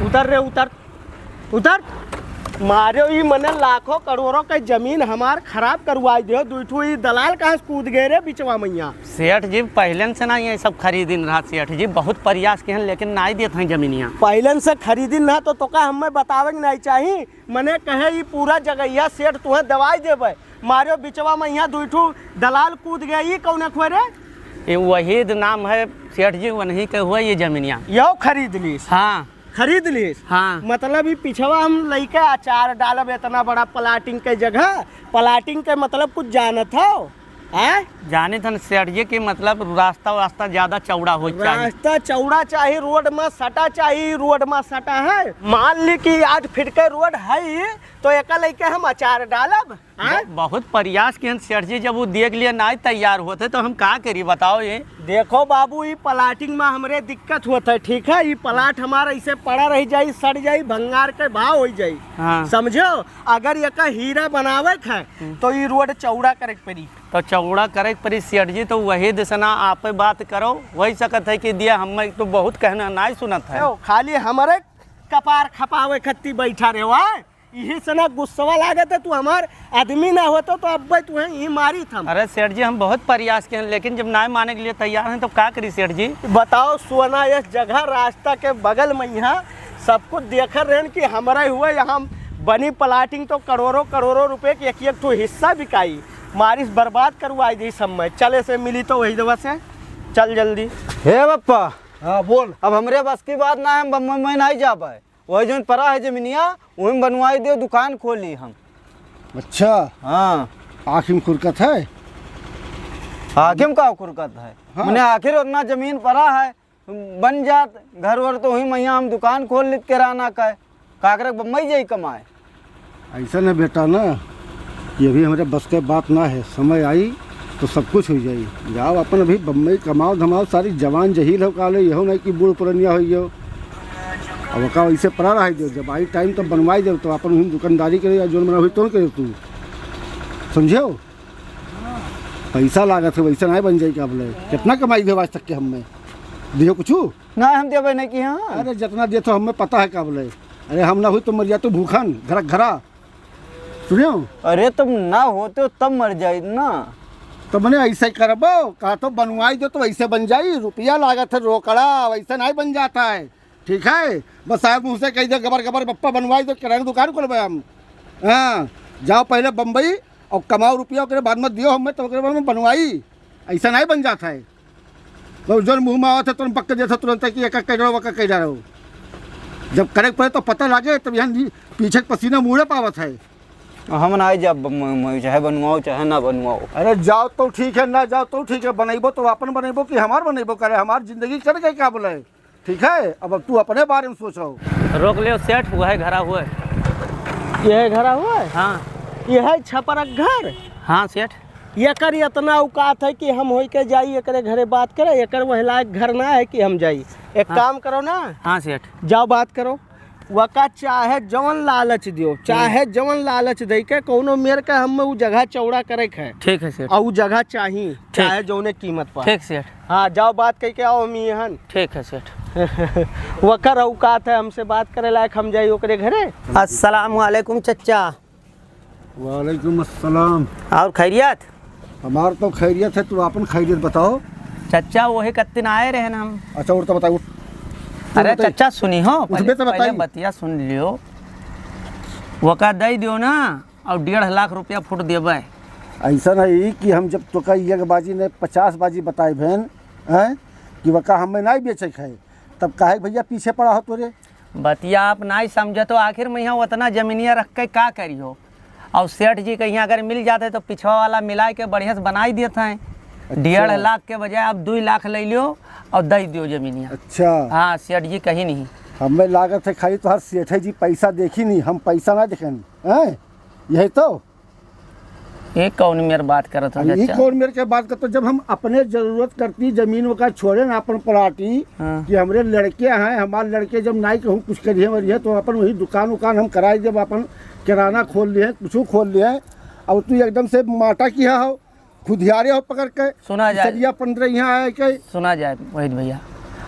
उतर रे उतर उतर। मारे ही मने लाखों करोड़ों के जमीन हमार खराब करवाई दे। दुठू ही दलाल कहाँ से कूद गए रे बिचवा मैया। सेठ जी पहले से ना ये सब खरीदिन रहा सेठ जी, बहुत प्रयास किए लेकिन ना देत हैं जमीनिया। पहले से खरीदिन ना तो का हमें बतावे नहीं चाहिए। मने कहे ये पूरा जगह सेठ तुम्हें दवाई देवे। मारे बिचवा मैया दुठू दलाल कूद गए। ये कौन खुए रे? ये वहीद नाम है सेठ जी, वही के हुआ ये जमीनिया। यो खरीद ली? हाँ खरीद ली। हाँ मतलब ये पिछवा हम लइका अचार डालब इतना बड़ा प्लाटिंग के जगह। प्लाटिंग के मतलब कुछ जानत हो? जाने थे सेठ जी की मतलब रास्ता ज्यादा चौड़ा हो चाहिए। रास्ता चौड़ा चाहिए, रोड में सटा चाहिए। रोड में सटा है, मान ली कि 8 फीट के रोड है तो एक लइके हम अचार डालब। बहुत प्रयास किए सेठ जी, जब वो देख लिए ना तैयार होते तो हम क्या करी बताओ। ये देखो बाबू, ये प्लाटिंग में हमरे दिक्कत होता है, ठीक है। ये प्लाट हमारा ऐसे पड़ा रह जाये, सड़ जाये, भंगार के भाव हो जाये। हाँ। समझो, अगर एक हीरा बनावे है तो ये रोड चौड़ा करे पड़ी। तो चौड़ा करे पड़ी सेठ जी, तो वही दिसना आप बात करो। वही सकत है कि दिया हमें तो बहुत कहना ना सुनत है। खाली हमारे कपार खपावे खत्ती बैठा रे हुआ। यही से ना गुस्सा लागत है। तू हमार आदमी ना होता तो अब तू ही मारी था। अरे सेठ जी हम बहुत प्रयास किए लेकिन जब ना माने के लिए तैयार हैं तो क्या करी सेठ जी। बताओ सोना, इस जगह रास्ता के बगल में यहाँ सब कुछ देख रहे कि हमारा हुआ यहाँ बनी प्लाटिंग तो करोड़ों रुपए के एक ठो हिस्सा बिकाई। मारिस बर्बाद करवाई दी सब में। चले से मिली तो वही दवा से चल जल्दी। हे बप्पा। हाँ बोल। अब हमरे बस की बात ना है, बम्बई में नहीं जा पाए। वही जो पड़ा है जमीनिया वही बनवाई दे, दुकान खोली हम। अच्छा। हाँ। आखिम खुरकत है? हाकिम का खुरकत है। हाँ। मैंने आखिर उतना जमीन पड़ा है, बन जात घर वर तो वही मैया हम दुकान खोल ली किराना का। काकर बम्बई जाई कमाए। ऐसा ना बेटा ना, ये भी हमारे बस के बात ना है। समय आई तो सब कुछ हो जाई। जाओ अपन अभी बम्बई कमाओ धमाओ। सारी जवान जहील हो काले, यहो नहीं कि बूढ़ पुरनिया हो। अब का वैसे पड़ा रहा दो, जब आई टाइम तब बनवाई दे तो अपन वही दुकानदारी करे या जो बना हुई तो करे। तू समझो, पैसा लागत है वैसे नहीं बन जाए। क्या बोले कितना कमाई दे आज तक के हमें दियो कुछ ना हम देवे नहीं कि। हाँ अरे जितना दे तो हमें पता है। क्या बोले अरे हम ना हुई तो मर जा तो भूखन घर घरा सुनियो। अरे तुम ना होते तब मर जाए ना। तो मैंने ऐसा ही करबो, कहा तो बनवाई दो तो वैसे बन जाई। रुपया लागत है रोकड़ा, वैसे नहीं बन जाता है। ठीक है, बस साहब मुँह से कही दे गबर गबर बप्पा बनवाई दो, किराने दुकान खोल हम। हाँ जाओ पहले बम्बई और कमाओ रुपया, के बाद में दियो हमें तो में बनवाई। ऐसा नहीं बन जाता है। तो जो मुँह में आवा तुरंत पक्के देता तुरंत कि एक कह रहो वक्का कह रहो। जब करे पड़े तो पता लगे, तब यहाँ पीछे पसीना मुँह पावत है। हम ना जा चाहे बनवाओ चाहे ना बनवाओ। अरे जाओ तो ठीक है, ना जाओ तो ठीक है। बनेबो तो अपन बनेबो कि हमार बनेबो करे। हमार जिंदगी कर गए क्या बोले। ठीक है, अब तू अपने बारे में सोच रहो। रोक ले सेठ, हुआ है घरा हुआ है। ये घरा हुआ है? हाँ ये है छपरक घर। हाँ सेठ, ये कर इतना औकात है कि हम हो के जाई एक घरे बात करे। एक वही लायक घर ना है कि हम जाई। एक काम करो ना। हाँ सेठ, जाओ बात करो। वका चाहे जवन लालच दियो, चाहे जवन लालच दे के कोनो मेर के हम वो जगह चौड़ा करे है। ठीक है सेठ। और वो जगह चाहिए चाहे जौने कीमत पर। ठीक सेठ। हाँ जाओ बात कह के आओ मिहन। ठीक है सेठ। वकर औकात है हमसे बात करे लायक, हम जाई ओकरे घरे। अस्सलाम वालेकुम चचा। वालेकुम अस्सलाम। और खैरियत? हमार तो खैरियत है, तू अपन खैरियत बताओ। चचा वही कत्तिन आए रहे ना हम। अच्छा उठ तो बताओ। अरे चचा सुनी हो, पहले बतिया सुन लियो। वका दे दियो ना और 1.5 लाख रुपया फुट देवे। ऐसा नहीं कि हम जब तो कई एक बाजी ने 50 बाजी बताई बहन हैं कि वका हमें नहीं बेचे है, तब काहे भैया पीछे पड़ा हो तोरे। बतिया आप नहीं समझे तो आखिर में यहाँ उतना जमीनिया रख के का करियो। और सेठ जी कहीं अगर मिल जाते तो पिछवा वाला मिला के बढ़िया से बनाई देते हैं। 1.5 लाख के बजाय आप 2 लाख ले लियो और दे दियो जमीनिया। अच्छा हाँ सेठ जी कहीं नहीं। हमें लागत है खाली तो हर सेठ जी पैसा देखी नहीं, हम पैसा ना देखें हैं। यही तो एक कौन मेरे बात करत हो ये कौन मेरे के बात करते। जब हम अपने जरूरत करती जमीन का छोड़े ना अपन पलाटी। हाँ। कि हमारे लड़के हैं, हमारे लड़के जब नाई कहूँ कुछ करिए मरिए तो अपन वही दुकान उकान हम कराई। जब अपन किराना खोल लिए कुछ खोल लिए, अब तू एकदम से माटा किया हो खुदियारे हो पकड़ के। सुना जाए 15 यहाँ आए के सुना जाए वहीद भैया।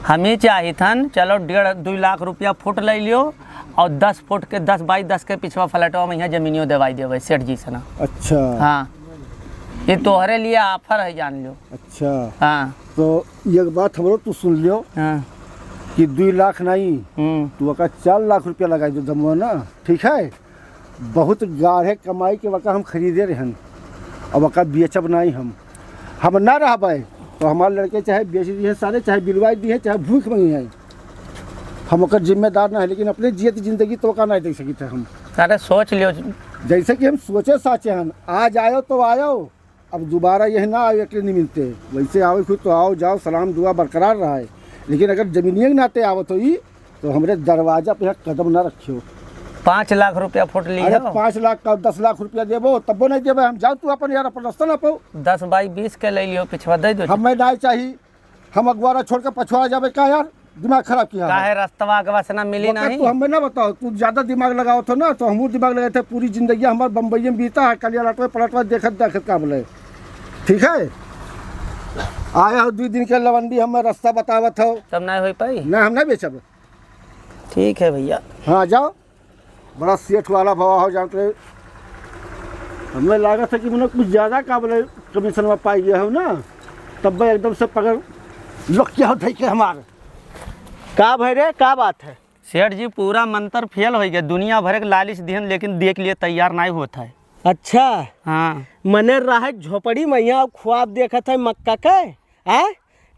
हमें चाहिए थन, चलो 1.5-2 लाख रुपया फुट ले लियो और 10 फुट के 10 बाई 10 के पिछवा फ्लैटवा में यहाँ जमीनियों दवाई देवे सेठ जी से ना। अच्छा हाँ, ये तोहरे लिए ऑफर है, जान लो। अच्छा हाँ तो एक बात हमरो तू सुन लियो हाँ कि 2 लाख नहीं तू वका 4 लाख रुपया लगाई दो दमो ना, ठीक है। बहुत गाढ़े कमाई के वका हम खरीदे रहन और वका बेचब नहीं, हम ना रहबै तो हमारे लड़के चाहे बेच दिए सारे, चाहे बिलवाई दिए, चाहे भूख मंगी है, हम ओकर जिम्मेदार ना है। लेकिन अपने जियत जिंदगी तो का नहीं दे सकी थे हम। सारे सोच लियो, जैसे कि हम सोचे साचे हन, आज आयो तो आयो, अब दोबारा यह ना आए अकेले नहीं मिलते, वैसे आओ खुद तो आओ जाओ सलाम दुआ बरकरार रहा है। लेकिन अगर जमीनिया के नाते आवत हो तो हमरे दरवाजा पे कदम ना रखियो। 5 लाख रुपया फुट ली अरे 5 लाख का 10 लाख रुपया देबो तबो नहीं देबे हम। जाओ तू अपन यार अपन रास्ता ना पाओ। 10 बाई 20 के ले लियो, पिछवा दे दो। हमें नहीं चाहिए, हम अगवारा छोड़ के पछुआ जाबे का यार, दिमाग खराब किया काहे रास्ता के वासना मिली नहीं। तू हमें ना बताओ, तू ज्यादा दिमाग लगाओ तो ना तो हम दिमाग लगाए थे। पूरी जिंदगी हमारे बम्बई में बीता है, कलिया लटवे पलटवा देखत देखत का बोले, ठीक है। आया हो 2 दिन के लवंडी हमें रास्ता बतावत हो, तब नहीं हो पाई ना हम नहीं बेचब। ठीक है भैया। हाँ जाओ, बड़ा सेठ वाला भवा हो जाते। हमें लागत है कि मैंने कुछ ज़्यादा का बोले कमीशन में पाई गया हो ना, तब भाई एकदम से पकड़ लोग क्या हो के हमारे का भाई रे, का बात है? सेठ जी पूरा मंत्र फेल हो गया, दुनिया भर के लालिश दिहन लेकिन देख लिए तैयार नहीं होता है। अच्छा हाँ मने राह झोपड़ी मैया ख्वाब देखत है मक्का के आ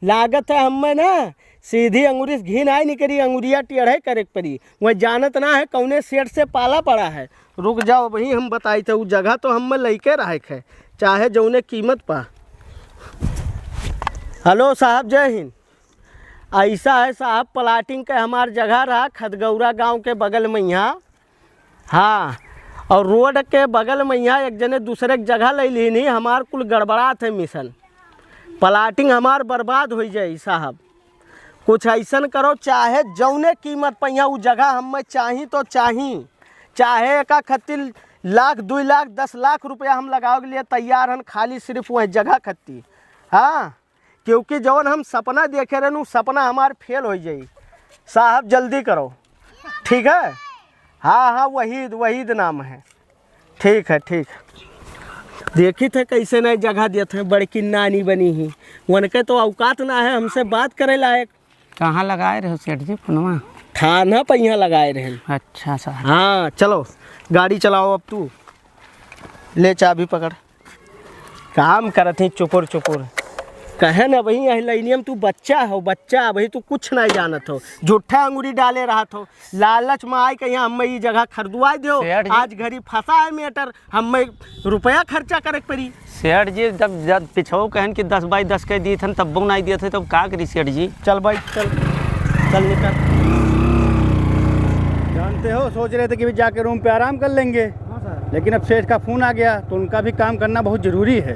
लागत है हमें ना सीधी अंगूरी से घी नहीं निकली, अंगुरिया टेढ़े करे पड़ी। वह जानत ना है कौने सेठ से पाला पड़ा है। रुक जाओ वही हम बताई थे, वो जगह तो हम लैके रहे है चाहे जौने कीमत पा। हेलो साहब जय हिंद। ऐसा है साहब, प्लाटिंग का हमार जगह रहा खदगौरा गांव के बगल में यहाँ। हाँ, और रोड के बगल में यहाँ एक जने दूसरे के जगह ले ली नहीं, हमार कुल गड़बड़ात है मिशन। प्लाटिंग हमार बर्बाद हो जाए साहब, कुछ ऐसा करो चाहे जौने कीमत पर यहाँ वो जगह हमें चाही तो चाही, चाहे एक खत्ती लाख 2 लाख 10 लाख रुपया हम लगाओ के लिए तैयार हन, खाली सिर्फ वह जगह खत्ती। हाँ, क्योंकि जौन हम सपना देखे रहे वो सपना हमार फेल हो जाई साहब, जल्दी करो ठीक है। हाँ हाँ वहीद, वहीद नाम है। ठीक है ठीक है। देखी थे कैसे नए जगह देते हैं, बड़की नानी बनी ही, उनके तो औकात ना है हमसे बात करे लायक। कहाँ लगाए रहे हो सेठ जी फोनवा? थाना पर यहाँ लगाए रहे। अच्छा साहब। हाँ चलो गाड़ी चलाओ, अब तू ले चाबी पकड़। काम करत ही चुपुर चुपुर, कहे ना वही अहिलैनियम तू बच्चा हो, बच्चा वही तू कुछ नहीं जानत हो, झूठा अंगूरी डाले रहा हो, लालच में आई कहीं हमें ये जगह खरीदवा दो। आज घड़ी फंसा है मेटर, हमें रुपया खर्चा करे पड़ी। सेठ जी जब पिछो कहन कि 10 बाई 10 के दी थन तब नहीं दिए थे, तब का करी सेठ जी? चल भाई चल चल निकल। जानते हो सोच रहे थे कि भी जाके रूम पे आराम कर लेंगे, लेकिन अब सेठ का फ़ोन आ गया तो उनका भी काम करना बहुत ज़रूरी है।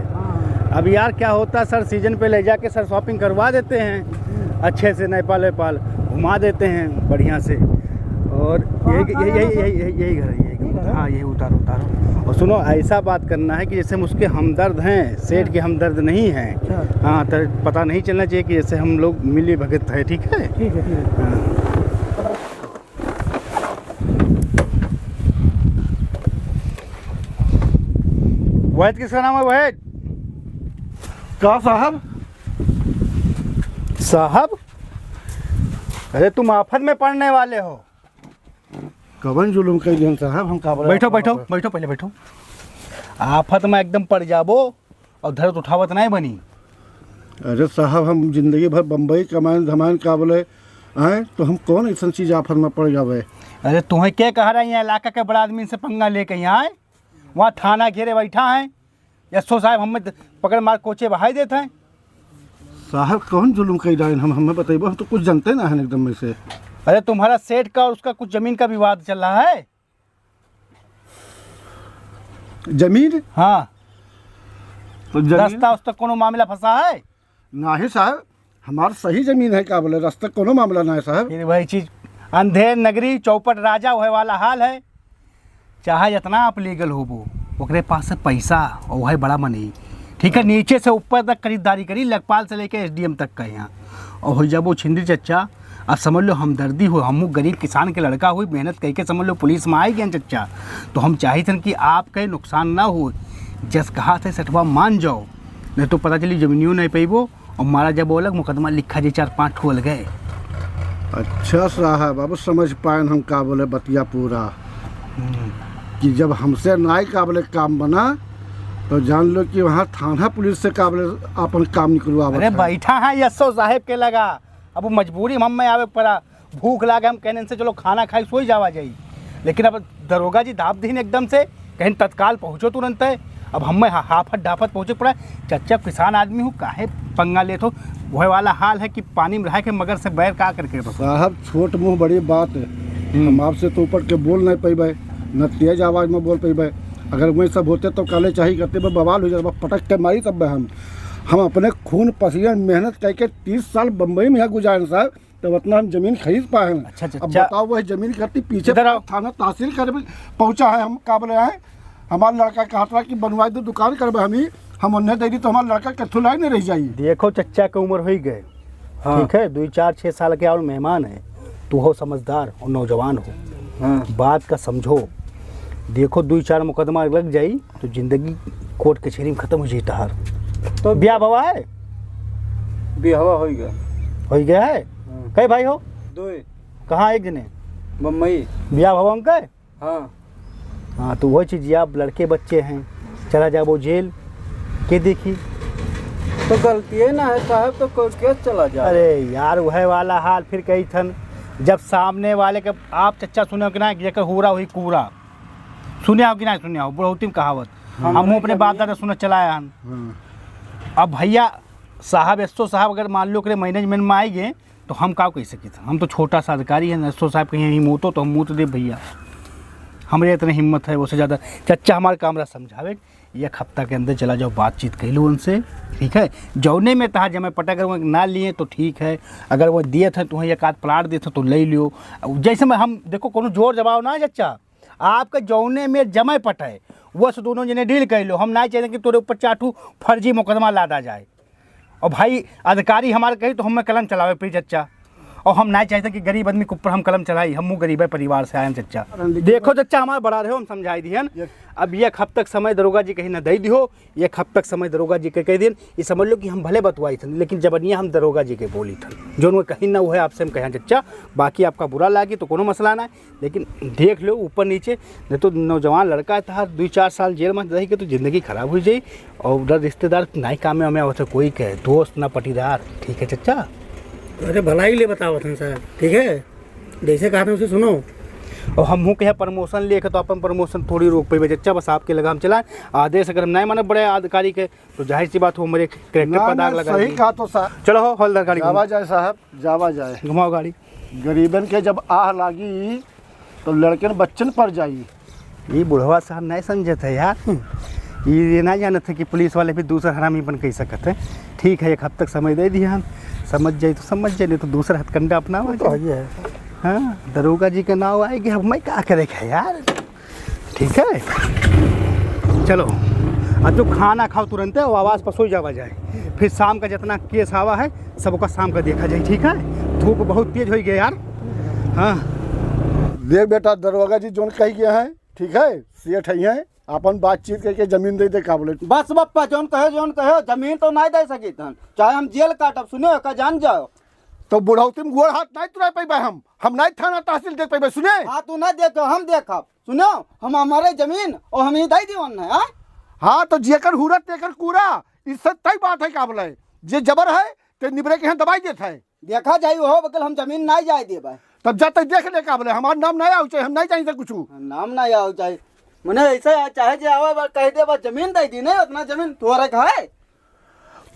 अब यार क्या होता है सर, सीजन पे ले जाके सर शॉपिंग करवा देते हैं अच्छे से, नेपाल वेपाल घुमा देते हैं बढ़िया से। और यही घर है, यही। हाँ यही उतारो उतारो। और सुनो ऐसा बात करना है कि जैसे हम उसके हमदर्द हैं, सेठ के हमदर्द नहीं हैं। हाँ तो पता नहीं चलना चाहिए कि जैसे हम लोग मिली भगत है। ठीक है ठीक है ठीक है। वैद किसका नाम है? वैद का साहब? साहब अरे तुम आफत में पड़ने वाले हो। कवन जुलूम कर दिहन साहब, हम का बोले? बैठो बैठो बैठो, पहले बैठो। आफत में एकदम पड़ जाबो और धरत उठावत नहीं बनी। अरे साहब हम जिंदगी भर बम्बई कमाइन धमाइन का बोले आए तो हम कौन ऐसा चीज़ आफत में पड़ जावे? अरे तुम्हें क्या कह रहा है, यहाँ इलाका के बड़ा आदमी से पंगा लेके यहाँ आए, वहाँ थाना घेरे बैठा है, यशो साहब हमें पकड़ मार कोचे बहाई देते हैं। साहब कौन जुलूम कर रहे हैं, हम हमें बताइए, हम तो कुछ जानते ना है एकदम में से। अरे तुम्हारा सेठ का और उसका कुछ जमीन का विवाद चल रहा है। जमीन? हाँ तो जमीन रास्ता उस तक कोनो मामला फंसा है? ना है साहब, हमार सही जमीन है का बोले, रास्ता कोनो मामला ना है साहब। फिर वही चीज़, अंधेर नगरी चौपट राजा वह वाला हाल है। चाहे जितना आप लीगल हो वो, ओकरे पास से पैसा और वह बड़ा मनी। ठीक है, नीचे से ऊपर तक खरीदारी करी, लेखपाल से लेके SDM तक का यहाँ। और हो जब वो छिंदी चच्चा, अब समझ लो हमदर्दी हो, हम गरीब किसान के लड़का हुई, मेहनत करके समझ लो पुलिस में आई गए चच्चा, तो हम चाहते हैं कि आपके नुकसान ना हो, जस कहा थे सटवा मान जाओ, नहीं तो पता चली जमीनियों नहीं पैबो और मारा जब बोलक मुकदमा लिखा जी 4-5 ठोल गए। अच्छा साहब, अब समझ पाए हम का बोले बतिया पूरा, कि जब हमसे नाई का बोले काम बना तो जान लो कि वहाँ थाना पुलिस से का बोले अपन काम निकलवा। अरे बैठा है यस्सो साहेब के लगा, अब वो मजबूरी हम में आवे पड़ा, भूख लागे, हम कहने से चलो खाना खाई सोई जावा जाई, लेकिन अब दरोगा जी दाब दीन एकदम से, कहीं तत्काल पहुँचो तुरंत है। अब हम में हाफत डाफत पहुँचे पड़ा, चच्चा किसान आदमी हूँ, काहे पंगा ले तो वह वाला हाल है कि पानी में रह के मगर से बैर का करके। साहब छोट मुँह बड़ी बात है, हम आपसे तो ऊपर के बोल नहीं पैबे, न तेज आवाज़ में बोल पैबे, अगर वही सब होते तो काले चाहिए करते बवाल हो जाए, पटक के मारी तब हम अपने खून पसीना मेहनत करके 30 साल बम्बई में यहाँ गुजारे साहब, तब उतना हम जमीन खरीद पाए हैं। अच्छा, अब बताओ वही जमीन करती पीछे थाना तहसील कर पहुँचा है, हम का बोले हैं हमारा लड़का कहा था कि बनवाई दो दुकान करबे, हम उन्हें दे दी तो हमारा लड़का कथू लाई नहीं रह जाइए। देखो चच्चा की उम्र हो गए, ठीक है, 2-4-6 साल के और मेहमान है, तू हो समझदार और नौजवान हो, बात का समझो। देखो 2-4 मुकदमा लग जाई तो जिंदगी कोर्ट कचहरी में खत्म हो जाई तहार। तो ब्याह भवा है? ब्याह हो गया। हो गया है? कई भाई हो? 2। कहाँ एक जने? बम्बई। ब्याह भवा उनका? हाँ हाँ, तो वही चीज़, आप लड़के बच्चे हैं, चला जाओ वो जेल के देखी तो गलती है ना है साहब, तो क्या चला जाए। अरे यार वह वाला हाल फिर कही थन, जब सामने वाले के आप चच्चा सुने कि ना जेकर हुरा हुई कूरा, सुने हो कि ना सुने हो, बुढ़ौती में कहावत, हम अपने बाप दादा सुन चलाया हम। अब भैया साहब एसओ साहब अगर मान लो कि मैनेजमेंट में आई गए तो हम का कह सके थे, हम तो छोटा सा अधिकारी हैं, एसओ साहब कहीं हिम्मत हो तो हम मुँह तो दे भैया, हमारे इतने हिम्मत है, उससे ज़्यादा चच्चा हमारे कामरा समझावे, 1 हफ्ता के अंदर चला जाओ, बातचीत कर लो उनसे, ठीक है, जौने में तहा जमे पटा, अगर वो ना लिए तो ठीक है, अगर वो दिए थे तुम्हें 1 आध प्लाट दिए थे तो ले लियो, जैसे में हम देखो कोनो जोर जवाब ना चच्चा, आपके जौने में जमे पटे वो से दोनों जने डील कर लो, हम ना चाहते कि तोरे ऊपर 4 फर्जी मुकदमा लादा जाए, और भाई अधिकारी हमारे कही तो हमें कलम चलावे प्लीज चच्चा, और हम ना चाहते कि गरीब आदमी के ऊपर हम कलम चलाई, हम गरीब परिवार से आए चच्चा। देखो चच्चा हमारे बड़ा रहे, हम समझाई दिहन, अब 1 हफ्ता तक समय दरोगा जी कहीं ना दे दिहो, 1 हफ्ता तक समय दरोगा जी के कह दिन, ये समझ लो कि हम भले बतवाई थे, लेकिन जबनिया हम दरोगा जी के बोली थे, जो उन्होंने कहीं ना वो है आपसे हम कहें चच्चा, बाकी आपका बुरा लागी तो कोनो मसला ना है, लेकिन देख लो ऊपर नीचे, नहीं तो नौजवान लड़का था 2-4 साल जेल में रही के तो ज़िंदगी खराब हो जाए, और उधर रिश्तेदार नहीं काम में हमें होता, कोई कहे दोस्त ना पटीदार, ठीक है चच्चा। अरे भलाई ले बताओ था साहब, ठीक है, जैसे कहा था उसे सुनो, और हम हूँ कहे प्रमोशन लेके तो अपन प्रमोशन थोड़ी रोक पे चच्चा, बस आपके लगा हम चलाएं, आदेश अगर हम नहीं माने बड़े अधिकारी के तो जाहिर सी बात हो मेरे करेक्टर पर दाग लगा। सही कहा तो साहब, चलो हो हवलदार गाड़ी जावा जाए साहब, जावा जाए, घुमाओ गाड़ी। गरीबन के जब आह लागी तो लड़के बच्चन पर जाई। ये बुढ़वा साहब नहीं समझे थे यार, ये ना जाने थे कि पुलिस वाले भी दूसरा हरामी बन कह सकते हैं, ठीक है 1 हफ्ता तक समय दे दिया हम, समझ जाए तो समझ जाए, नहीं तो दूसरा हथकंडा अपना है। हाँ, दरोगा जी का नाम आएगी, अब मैं क्या करेगा यार, ठीक है, चलो अब तो खाना खाओ तुरंत है और आवाज़ पर सो जावा जाए, फिर शाम का जितना केस आवा है सबका शाम का देखा जाए, ठीक है, धूप बहुत तेज हो गया यार। हाँ देख बेटा, दरोगा जी जोन कही गया है, ठीक है, सेठ है, अपन बातचीत करके जमीन दे दे का बोले। बस बप्पा जोन कहे जमीन तो नहीं दे सकी थन, चाहे हम जेल काटब, सुने का जान जाओ। तो बुढ़ौती में गोड़ हाथ नहीं तुरा पैबे, हम नहीं थाना तहसील देख पैबे, सुने। हाँ तू नहीं देखो, हम देखब, सुनो, हम हमारे जमीन और हम ही दे दीवन है। हाँ तो जेकर हुरत तेकर कूरा, इससे तय बात है का बोले, जे जबर है ते निबरे के यहाँ दवाई देता है, देखा जाई हो बगल हम जमीन नहीं जाए देबे, तब जाते देख ले का बोले, हमारा नाम नहीं आओ चाहिए, हम नहीं चाहिए कुछ नाम नहीं आओ चाहिए, मने ऐसे चाहे जे आवे कह दे बस जमीन दे दी, नहीं उतना जमीन तोरे का है,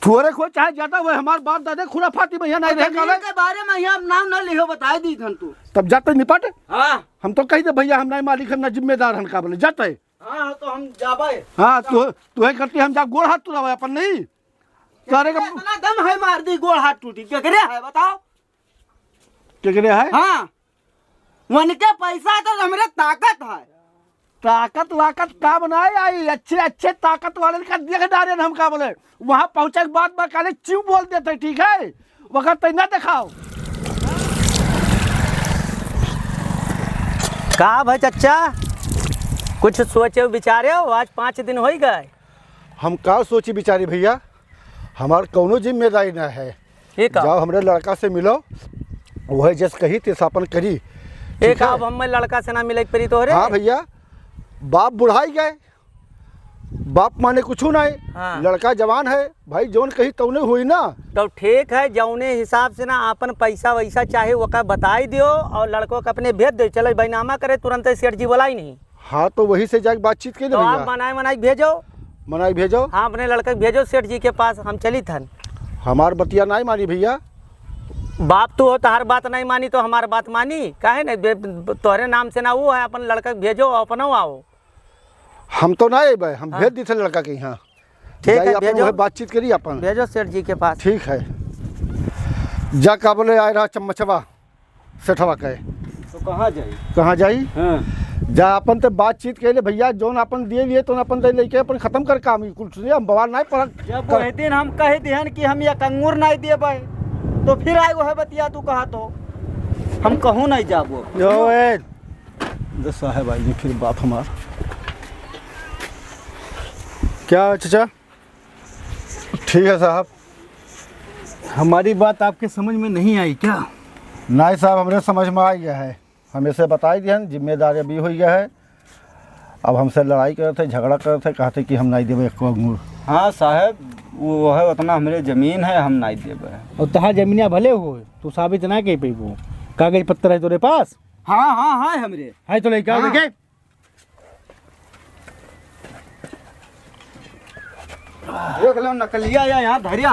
थोड़े खो चाहे ज्यादा, वो हमारे बाप दादा खुराफाती में यहाँ नहीं रहे जमीन के बारे में यहाँ नाम न लिखो, बता दी थन तू, तब जाते निपट। हाँ हम तो कही दे भैया हम नहीं मालिक, हम ना जिम्मेदार हम का बोले, जाते। हाँ तो हम जाबे। हाँ तू करती हम जा गोड़ हाथ तुरा अपन नहीं तारे का इतना दम है, मार दी गोड़ हाथ टूटी, केकरे है बताओ, केकरे है। हाँ उनके पैसा तो हमरे ताकत है, ताकत वाकत का बनाए आई, अच्छे ताकत वाले का देख डारे हम का बोले, वहाँ पहुँचे के बाद में काले चिव बोल देते, ठीक है, वक्त तय ना दिखाओ। का भाई चचा, कुछ सोचे विचारे हो? आज 5 दिन हो ही गए। हम का सोची बिचारी भैया, हमार कौनो जिम्मेदारी ना है। एक जाओ हमरे लड़का से मिलो, वह जैसे कही तेसापन करी। एक अब हम लड़का से ना मिले परी तोहरे। हाँ भैया, बाप बुढ़ाई गए, बाप माने कुछ नहीं। हाँ। लड़का जवान है भाई, जौन कही तौने हुई ना। तो ठीक है, जौने हिसाब से ना अपन पैसा वैसा चाहे वो का बताई दियो और लड़कों को अपने भेज दो। चलो बैनामा करे तुरंत सेठ जी बोला ही नहीं। हाँ तो वही से जाके बातचीत के तो आप भैया, मनाई भेजो। मनाई भेजो। हाँ अपने लड़के भेजो सेठ जी के पास, हम चली थन। हमार बतिया नहीं मानी भैया। बाप तू हो तो हर बात नहीं मानी तो हमार बात मानी काहे नहीं? तोहरे नाम से ना वो है, अपन लड़का भेजो अपना आओ। हम तो ना अबे, हम भेज दी थे लड़का के यहाँ। ठीक है, जाइए अपन भेजो। वही बातचीत करी अपन। भेजो सेठ जी के पास। ठीक है। जा का बोले आए रहा चम्मचवा सेठवा कहे। तो कहाँ जाई? कहाँ जाई? हाँ। जा अपन तो बातचीत के लिए भैया, जोन अपन दिए लिए तो अपन दे लेके अपन खत्म कर काम। ही कुछ नहीं, हम बवाल नहीं पड़ा। जब वही दिन हम कह दिहन कि हम एक अंगूर नहीं देबै, तो फिर आए वो है बतिया तू कहा तो हम कहूँ नहीं जाबो। जो साहब आई फिर बाप हमार क्या चचा? ठीक है साहब। हमारी बात आपके समझ में नहीं आई क्या? नहीं साहब, हमरे समझ में आ गया है। हमें से बताई दिहन, जिम्मेदारी अभी हो गया है। अब हमसे लड़ाई कर रहे थे, झगड़ा कर रहे थे, कहते कि हम नहीं देवे एक अंगूर। हाँ साहब, वो है उतना हमरे जमीन है, हम नहीं देबै। और तहार जमीनिया भले हो तू साबित ना कही पेबो। कागज पत्तर है तोरे पास? हाँ हाँ हाँ हमरे है तो लेके आओ। हाँ। देखे देख लो नकलिया या यहाँ धरिया।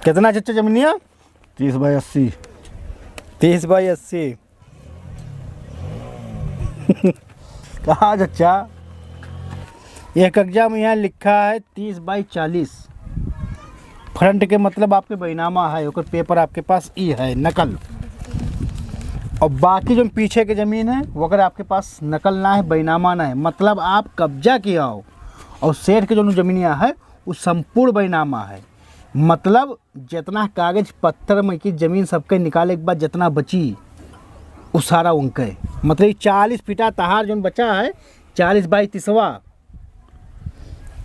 कितना चच्चा जमीनिया? 30 बाई 80। 30 बाई 80। कहा चच्चा? यह कब्जा में यहाँ लिखा है 30 बाई 40। फ्रंट के मतलब आपके बैनामा है, और पेपर आपके पास ई है नकल। और बाकी जो पीछे की ज़मीन है वो अगर आपके पास नकल ना है, बैनामा ना है, मतलब आप कब्जा किया हो। और सेठ के जो ज़मीनिया है वो संपूर्ण बैनामा है, मतलब जितना कागज पत्थर में की ज़मीन सबके निकाले के बाद जितना बची वो सारा उनका है। मतलब 40 फीटा तहार जो बचा है 40 बाई 30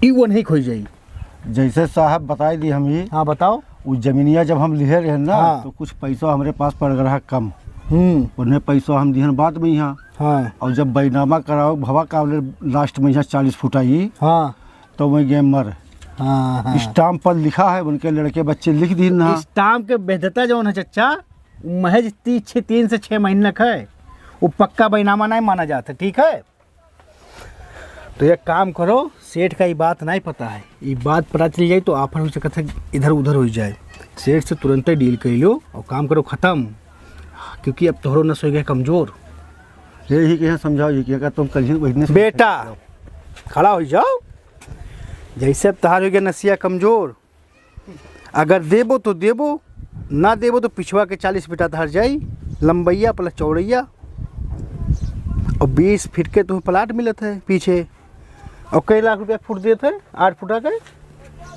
ई वो नहीं खोई जाई। जैसे साहब बताई दी हम ही। हाँ बताओ। वो जमीनिया जब हम लिए रहे ना, हाँ। तो कुछ पैसा हमारे पास पड़ रहा कम। उन्हें पैसा हम दिहन बाद में यहाँ। हाँ और जब बैनामा कराओ भवा का लास्ट में यहाँ 40 फुट आई, हाँ तो वही गेम मर। हाँ हाँ। स्टाम्प पर लिखा है, उनके लड़के बच्चे लिख दी ना। स्टाम्प के वैधता जो है चच्चा, महज 3 से 6 महीने का है, वो पक्का बैनामा नहीं माना जाता। ठीक है, तो एक काम करो, सेठ का ये बात नहीं पता है, ये बात पता चल जाए तो आप हो सकता है इधर उधर हो जाए। सेठ से तुरंत ही डील कर लो और काम करो ख़त्म, क्योंकि अब तोहरो नस हो गया कमज़ोर। यही कहे समझाओ, ये क्या तुम कल ही बेटा खड़ा हो जाओ। जैसे अब तहार हो गया नसिया कमज़ोर, अगर देबो तो देबो, ना देबो तो पिछवा के 40 फीटा तहार जाई, लंबैया प्लस चौड़ैया। और 20 फीट के तुम्हें प्लाट मिलत है पीछे। और कई लाख रुपया फुट देते हैं? 8 फुटा का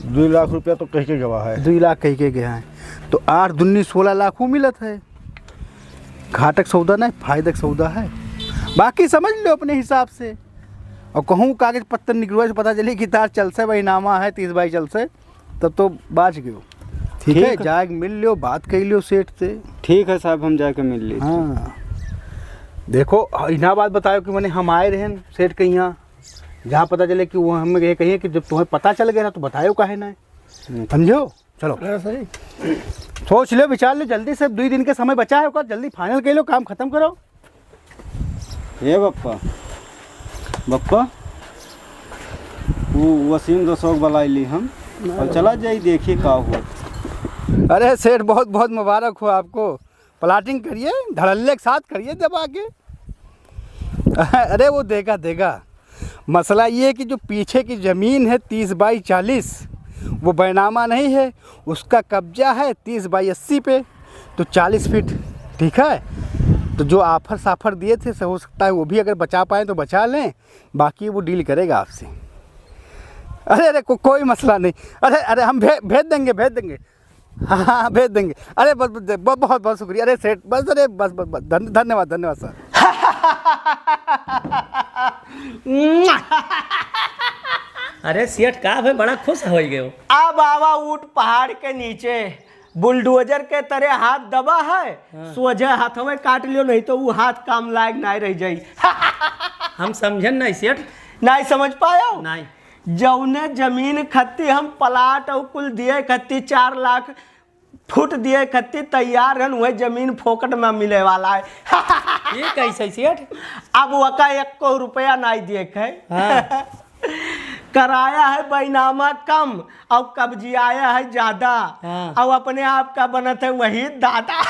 2 लाख रुपया तो कह के गवा है। 2 लाख कह के गया है, तो 8 दूनी 16 लाख वो मिलत है। घाटक सौदा नहीं, फायदक सौदा है। बाकी समझ लो अपने हिसाब से। और कहूँ कागज पत्तर निकलवा से पता चले कि तार चल से बैनामा है 30 बाई चल से, तब तो बाज गयो। ठीक है, जाके मिल लो, बात कर लो सेठ से। ठीक है साहब, हम जाके मिल ली। हाँ देखो, इना बात बताओ कि मैंने हम आए रहे सेठ के यहाँ, जहाँ पता चले कि वो हमें ये कहिए कि जब तुम्हें पता चल गया ना तो बताओ काहे ना, समझो। चलो सही सोच लो, विचार लो जल्दी से, 2 दिन के समय बचा है, ओकर जल्दी फाइनल कर लो, काम खत्म करो। हे बप्पा बप्पा, वो वसीम दोस्तों बुला ली हम, और चला जाई देखिए का हुआ। अरे सेठ बहुत बहुत मुबारक हो आपको, प्लाटिंग करिए, धड़ल्ले के साथ करिए दबा के। अरे वो देगा देगा। मसला ये है कि जो पीछे की ज़मीन है 30 बाई 40, वो बैनामा नहीं है, उसका कब्जा है 30 बाई 80 पे, तो 40 फीट। ठीक है, तो जो ऑफर साफर दिए थे हो सकता है वो भी अगर बचा पाएँ तो बचा लें, बाकी वो डील करेगा आपसे। अरे अरे कोई मसला नहीं। अरे हम भेज देंगे। हाँ भेज देंगे। अरे बहुत बहुत शुक्रिया। अरे सेठ बस धन्यवाद सर। अरे सेठ का भाई बड़ा खुश हो गए हो। अब आवा ऊट पहाड़ के नीचे बुलडोजर के तरह हाथ दबा है। सोझे हाथवे काट लियो, नहीं तो वो हाथ काम लायक नहीं रह जाई। हम समझन नहीं सेठ। नहीं समझ पायो? नहीं। जौने जमीन खत्ती हम प्लाट और कुल दिए खत्ती 4 लाख फुट दिए खत्ती तैयार है, वही जमीन फोकट में मिले वाला है। ये कैसे सेठ? अब वका 1 रुपया नहीं दिए है। हाँ। कराया है बैनामा कम और कब्जियाया है ज्यादा। हाँ। और अपने आप का बनत है वही दादा।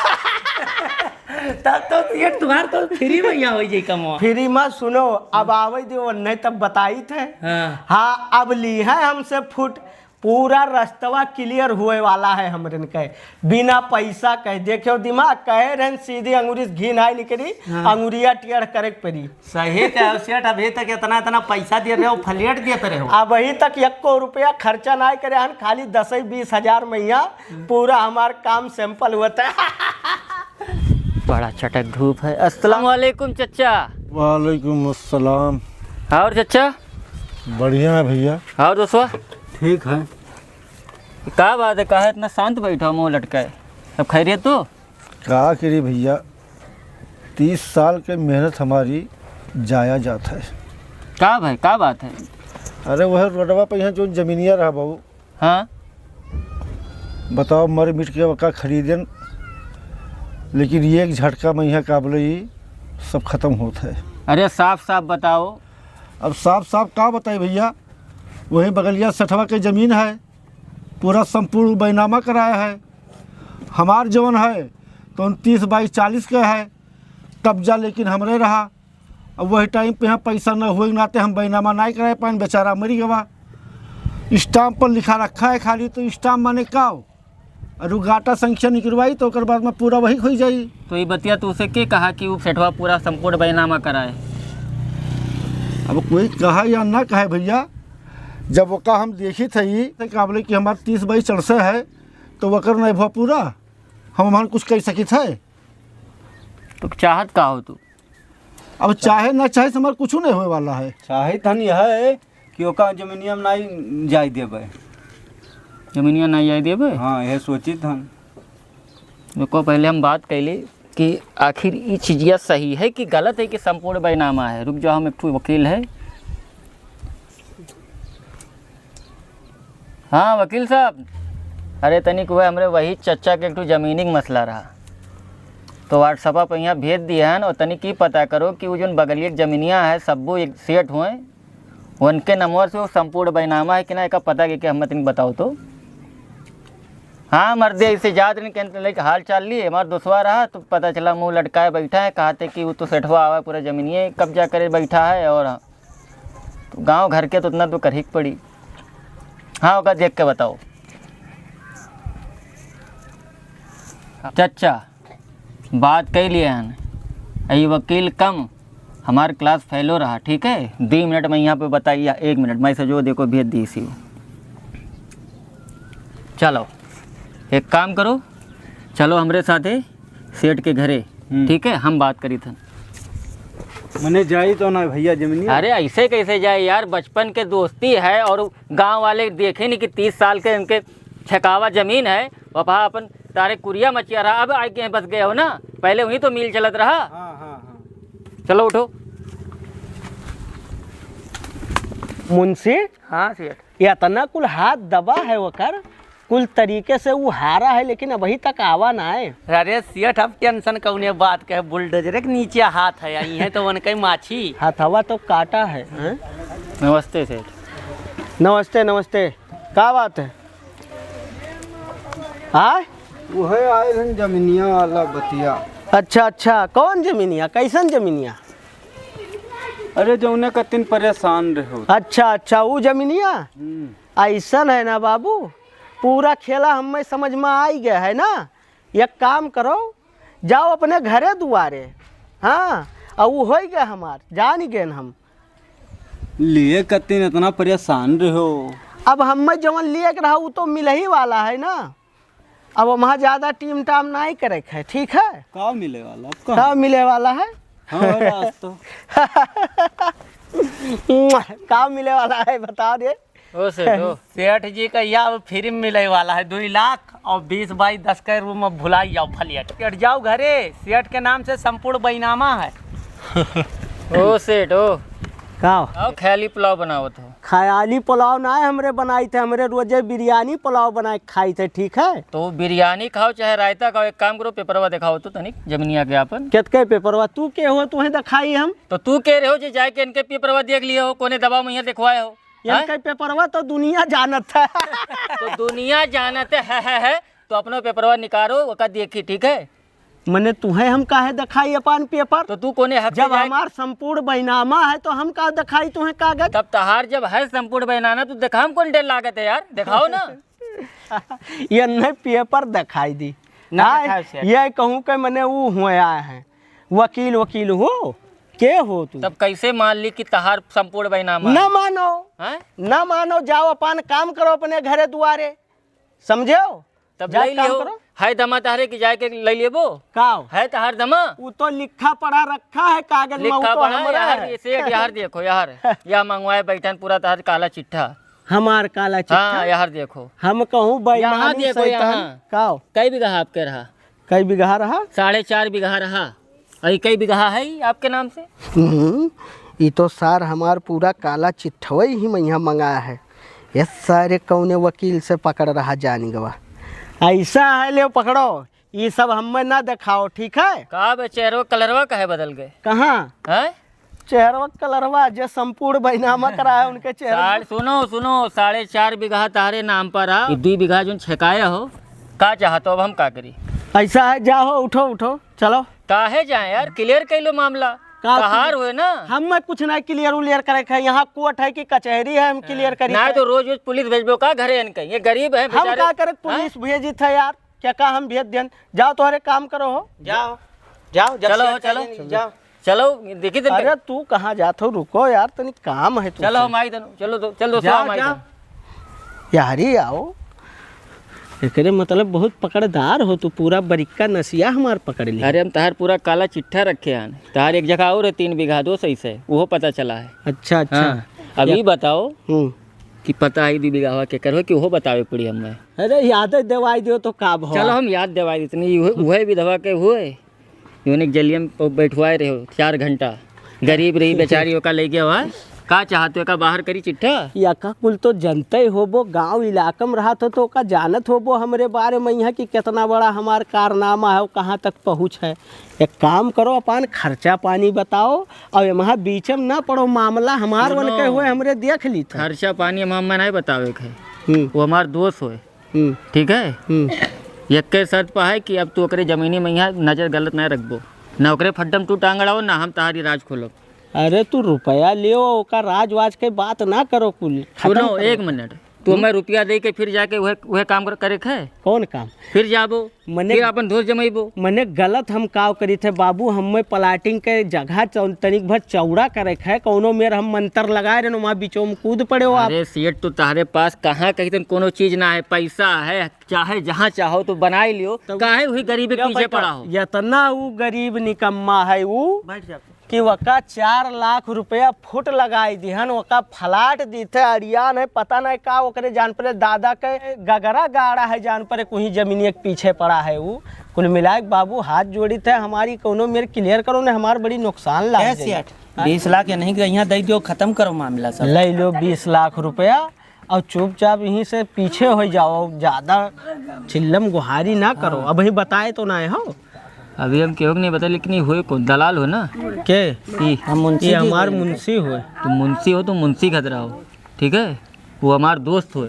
तब तो सेठ तुम्हार तो फ्री में यहाँ हो जाए कमवा। फ्री मत सुनो, अब आवे दो नहीं तब बताई थे। हाँ अब ली है हमसे फुट, पूरा रास्तवा क्लियर हुए वाला है हमरन के, बिना पैसा कह देखो दिमाग कहे रहन सीधी अंगूरी घी नहीं निकली। हाँ। अंगुरिया टेढ़ करे पड़ी। सही कहो सेठ, अभी तक इतना पैसा दे रहे हो, फलेट देते रहे हो। अब अभी तक 1 रुपया खर्चा नहीं करे हन, खाली 10-20 हजार मैया पूरा हमार काम सैंपल होता है। बड़ा चटक धूप है। अस्सलाम वालेकुम चचा। वालेकुम अस्सलाम। और चचा बढ़िया है भैया। और दोस्तों ठीक है। क्या बात है, कहा इतना शांत बैठा मुँह लटकाए, सब खैरियत तो? क्या करी भैया, 30 साल के मेहनत हमारी जाया जाता है। क्या भाई क्या बात है? अरे वह रोडवा पे यहाँ जो जमीनिया रहा बहू, हाँ बताओ मर मिट के वका खरीदन, लेकिन ये एक झटका में यहाँ काबले ही सब खत्म होता है। अरे साफ साफ बताओ। अब साफ क्या बताए भैया, वही बगलिया 60 के ज़मीन है, पूरा संपूर्ण बैनामा कराया है। हमार जवन है तो 29/40 का है कब्जा, लेकिन हमरे रहा। अब वही टाइम पे यहाँ पैसा न हुए नाते हम बैनामा नहीं कराए पाए, बेचारा मरी गवा। स्टाम्प पर लिखा रखा है खाली, तो स्टाम्प माने का और गाटा संख्या निकलवाई तो ओकर बाद में पूरा वही हो जाई। तो ये बतिया तो उसे के कहा कि वो सेठवा पूरा संपूर्ण बैनामा कराए? अब कोई कहा या ना कहे भैया, जब वो का हम देखी थी काबले कि हमारे 30/64 है तो वकर नहीं हुआ पूरा, हम हमारे कुछ कह सकी थे। तो चाहत का हो तू? अब चाहे ना चाहे हमारे कुछ नहीं होने वाला है। चाहे धन यह है कि ओका जमीनिया में नहीं जाय देवे। जमीनिया नहीं जाए देवे? हाँ यह सोची धन। देखो पहले हम बात कैली कि आखिर ये चीज़िया सही है कि गलत है कि संपूर्ण बैनामा है। रुक जाओ, हम एक वकील है। हाँ वकील साहब, अरे तनिक वह हमरे वही चचा के एक ज़मीनी मसला रहा, तो व्हाट्सअप पर यहाँ भेज दिए हैं। और तनिक ही पता करो कि वो जो बगलिया जमीनिया है सबको एक सेट हुए, उनके नंबर से वो संपूर्ण बैनामा है कि ना, एक पता कि हम तनिक बताओ तो। हाँ मर्दे ऐसे याद नहीं कहते हाल चाल लिए, हमारा दोस्तवा रहा तो पता चला मुँह लटकाए बैठा है, कहते कि वो तो सेठवा आवा पूरा ज़मीनिए कब्जा करे बैठा है। और तो गाँव घर के तो उतना तो कर ही पड़ी। हाँ होगा देख के बताओ। चचा बात कह लिए हैं, ये वकील कम हमारे क्लास फेलो रहा, ठीक है? 2 मिनट में यहाँ पे बताइए, 1 मिनट मैं से जो देखो भेज दी इसी। चलो एक काम करो, चलो हमारे साथे सेठ के घरे, ठीक है? हम बात करी थे। मैंने जाई तो ना भैया जमीनिया। अरे ऐसे कैसे जाए यार, बचपन के दोस्ती है और गांव वाले देखे नहीं कि 30 साल के इनके छकावा ज़मीन है। वहाँ अपन तारे कुरिया मचिया रहा, अब आके बस गए हो ना, पहले वहीं तो मिल चलत रहा। हाँ। चलो उठो। मुंशी हाँ सेठ। ये इतना कुल हाथ दबा है वकर, कुल तरीके से वो हारा है, लेकिन अभी तक आवा ना है। अरे सेठ अब टेंशन कौने बात का है, बुलडोजर के नीचे हाथ है, आई है तो उनका माछी हथवा तो काटा है। नमस्ते सेठ। नमस्ते नमस्ते, क्या बात है? हाँ वो है आए हैं जमीनिया वाला बतिया। अच्छा, कौन जमीनिया, कैसन जमीनिया? अरे जो उन्हें कतिन परेशान रहो। अच्छा वो जमीनिया ऐसा है ना बाबू, पूरा खेला हमें समझ में आ ही गया है ना। एक काम करो, जाओ अपने घरे दुआरे, हाँ और वो हो गया हमार, जान ही गए हम। लिए कत्तीन इतना परेशान रहो। अब हम जवन लिए के रहा वो तो मिल ही वाला है ना। अब वहाँ ज़्यादा टीम टाम नहीं करे है, ठीक है। का मिले वाला अब का मिले वाला है? हाँ राज तो का मिले वाला है बता दे। ओ सेठ जी का या फ्री में मिले वाला है 2 लाख और 20 बाई 10 के रूम में भुलाई जाओ फलियट कट जाओ घरे। सेठ के नाम से संपूर्ण बैनामा है। ओ सेठ ओ का आओ ख्याली पुलाव बनावत हो। ख्याली पुलाव ना हमरे बनाई थे, हमरे रोजे बिरयानी पुलाव बनाए खाई थे, ठीक है। तो बिरयानी खाओ चाहे रायता खाओ, एक काम करो पेपरवा दिखाओ तो तनिक जमीनिया के आपन। कितके पेपरवा तू के हो तुम्हें दिखाई हम? तो तू कह रहे हो जे जाके इनके पेपरवा देख लिए हो, कोने दवा में दिखवाए हो। इनके पेपरवा तो दुनिया जानत है। तो दुनिया जानते है तो अपना पेपरवा निकालो ओका देखी, ठीक है। मने तुम्हें हम काहे दिखाई अपन पेपर? तो तू कोने हफ्ते जब हमार संपूर्ण बैनामा है तो हम का दिखाई तुम्हें कागज? तब तहार जब है संपूर्ण बनाना तो दिखाम कौन डेढ़ लागत है यार, दिखाओ ना। ये नहीं पेपर दिखाई दी ना ना, दिखाओ सेठ। ये कहूँ कि मैंने वो हुए आए हैं वकील हो के हो तू? तब कैसे मान ली कि तहार संपूर्ण बैनामा न मानो है? न मानो, जाओ अपन काम करो अपने घरे दुआरे, समझो। तब जा ले काम लियो करो। है दमा तहारे की जाके ले लेबो काओ है तहार दमा वो तो लिखा पढ़ा रखा है कागज में, वो लिखा तो पढ़ा हमारा यार। है। सेठ यार देखो यार, यह मंगवाए बैठन पूरा तहार काला चिट्ठा। हमार काला चिट्ठा। हाँ यार देखो, हम कहूँ यहाँ बेईमानी देखो, शैतान। यहाँ। काओ कई बीघा आपके रहा? कई बीघा रहा? 4.5 बीघा रहा। अरे कई बीघा है ही आपके नाम से? ये तो सार हमार पूरा काला चिट्ठवई ही मैं यहाँ मंगाया है। ये सारे कौने वकील से पकड़ रहा जानी गवा। ऐसा है, ले पकड़ो, ये सब हमें ना दिखाओ, ठीक है। का बे चेहरो कलरवा काहे बदल गए कहाँ हैं? चेहरा कलरवा जो संपूर्ण बैनामा कराया उनके चेहरा। सुनो 4.5 बीघा तारे नाम पर रहा, 2 बीघा जो छकाया हो। का चाहतो अब हम का करी? ऐसा है, जाओ उठो चलो। काहे जाए यार, क्लियर कर लो मामला। कहार हुए ना, हम कुछ नहीं क्लियर करे है। यहाँ कोर्ट है कि कचहरी है, हम क्लियर करी ना तो रोज पुलिस भेजबो का घरे इनके? ये गरीब है हम बेचारे। क्या करे, पुलिस भेजी था यार, क्या कहा हम भेज दें। जाओ तुम्हारे काम करो हो, जाओ जब चलो जाओ। चलो देखी तो अरे तू कहाँ जाते हो, रुको यार, तनी काम है। चलो हम आई चलो दोस्तों हम आई यार ही आओ। एकरे मतलब बहुत पकड़दार हो तू, पूरा बरिक्का नसिया हमार पकड़ लिया। अरे हम तहार पूरा काला चिट्ठा रखे हैं। तहार एक जगह और है 3 बीघा 2 सही से, वो पता चला है। अच्छा हाँ। अभी बताओ हम्म। कि पता है 2 बीघा के करो कि वो बतावे पड़ी हमें। अरे याद दवाई दो तो का भाव। चलो हम याद दवाई इतनी हुए विधवा के हुए यूनिक जलियम बैठवाए रहे हो 4 घंटा। गरीब रही बेचारी का ले गया हुआ। का चाहते हो का बाहर करी चिट्ठा? या का कुल तो जनते होबो, गांव इलाका में रहा तो का जानत होबो हमरे बारे में यहाँ कि कितना बड़ा हमार कारनामा है, कहाँ तक पहुँच है। एक काम करो, अपन खर्चा पानी बताओ और यहाँ बीच में ना पड़ो, मामला हमार बन के हुए हमरे देख ली था। खर्चा पानी हम नहीं बतावे के, वो हमार दोस्त हुए, ठीक है। एक के शर्त पर है कि अब तू ओकरे जमीनी में यहाँ नजर गलत नहीं रखबो, ना ओकरे फड्डम तू टांगड़ाओ, ना हम तहारी राज खोलो। अरे तू रुपया लियो, ओका राजवाज के बात ना करो कुल। सुनो 1 मिनट, तू हमें रुपया दे के फिर जाके वह काम करे है? कौन काम? फिर जाबो मने फिर अपन दोस्त जमेबो। मने गलत हम काव करी थे बाबू, हमें प्लाटिंग के जगह तनिक भर चौड़ा करे है, कौनो मेर हम मंत्र लगाए रहे वहाँ बीचों में कूद पड़े हो आप। अरे सेठ तो तारे पास कहाँ कहीं तो कोनो चीज ना है, पैसा है, चाहे जहाँ चाहो तो बनाई लियो। काहे वही गरीबी के पीछे पड़ा हो? इतना वो गरीब निकम्मा है वो कि वका 4 लाख रुपया फुट लगाई दिहन, वका फ्लाट दी थे अरियान है, पता नहीं का ओकरे जान पर दादा के गगरा गाड़ा है, जान पर कहीं जमीनिया के पीछे पड़ा है। वो कुल मिलाए बाबू हाथ जोड़ी थे हमारी, कोनो मेरे क्लियर करो ने, हमार बड़ी नुकसान लग जाए। 20 लाख या नहीं यहाँ दे दो, खत्म करो मामला सब। ले लो 20 लाख रुपया और चुपचाप यहीं से पीछे हो जाओ, ज्यादा चिल्लम गुहारी ना करो। अब ही बताए तो ना हो। अभी हम केहू नहीं बता, लेकिन ये हुए कौन? दलाल हो ना के? ये हमार मुंशी हुए। तुम मुंशी हो तो मुंशी खतरा हो, ठीक है। वो हमार दोस्त हुए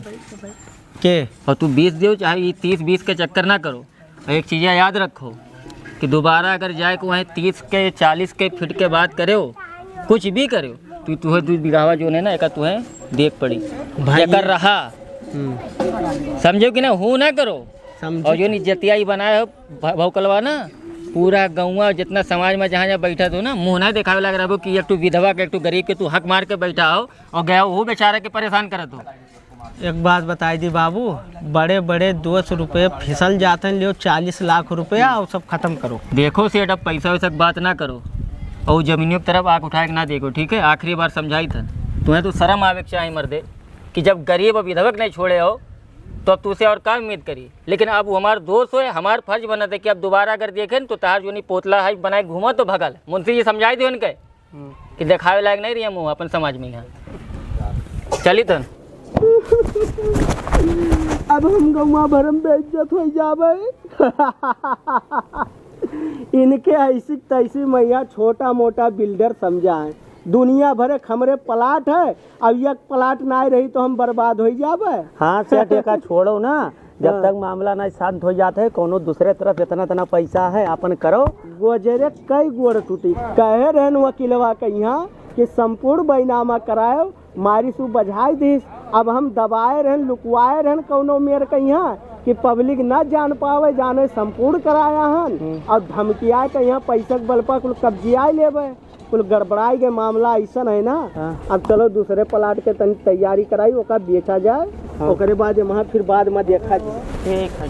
के? और तू 20 दो, चाहे ये 30-20 के चक्कर ना करो। एक चीज़ याद रखो कि दोबारा अगर जाए को वहीं 30 के 40 के फिट के बात करे हो, कुछ भी करे हो, तो तुम्हें 2 बीघा जो है ना एक तुम्हें देख पड़ी कर रहा, समझो कि ना, हूँ ना करो। और जो नहीं जतियाई बनाए हो भौकलवा ना, पूरा गौवा जितना समाज में जहाँ जहाँ बैठा तू ना मुँह नहीं दिखावे लग रहा हो कि एक तो विधवा के एक तो गरीब के तू हक मार के बैठा हो और गया वो बेचारा के परेशान करत हो। एक बात बताई दी बाबू, बड़े बड़े 200 रुपये फिसल जाते हैं, लियो 40 लाख रुपया और सब खत्म करो। देखो सेठ, अब पैसा वैसा की बात ना करो और जमीनियों की तरफ आँख उठा के ना देखो, ठीक है? आखिरी बार समझाई था तुम्हें, तो शर्म आवे के चाहिए मर्दे कि जब गरीब और विधवक नहीं छोड़े हो तो अब तुझसे और क्या उम्मीद करी। लेकिन अब वो हमारा दोस्त हो, हमारा फर्ज बना था कि अब दोबारा अगर देखें तो तार जो नहीं पोतला है बनाए घूमा तो भगल। मुंशी जी समझाई दे उनके कि दिखावे लायक नहीं रही मुँह अपन समाज में यहाँ। चली तन अब हम गौवा भरम बेइज्जत हो जावे। इनके ऐसी तैसी मैया छोटा मोटा बिल्डर समझा है, दुनिया भरे खमरे प्लाट है, अब एक प्लाट ना रही तो हम बर्बाद हो जावे। हाँ सेठ, एका छोड़ो ना, जब तक मामला नहीं शांत हो जाता है कोनो दूसरे तरफ इतना पैसा है अपन करो। गोजरे कई गोड़ टूटी, कहे रहन वकीलवा के यहाँ कि संपूर्ण बैनामा करायो, मारी सु बझाई दीस। अब हम दबाए रहन लुकवाए रहन कौनो मेर के यहाँ कि पब्लिक न जान पावे, जाने संपूर्ण कराया हन और धमकिया के यहाँ पैसा के बल पर कुल कब्जिया लेवे, कुल गड़बड़ाई के मामला ऐसा है ना। अब चलो दूसरे प्लाट के तैयारी कराई, ओका बेचा जाए, ओकरे बाद वहाँ फिर बाद में देखा जाए। ठीक है।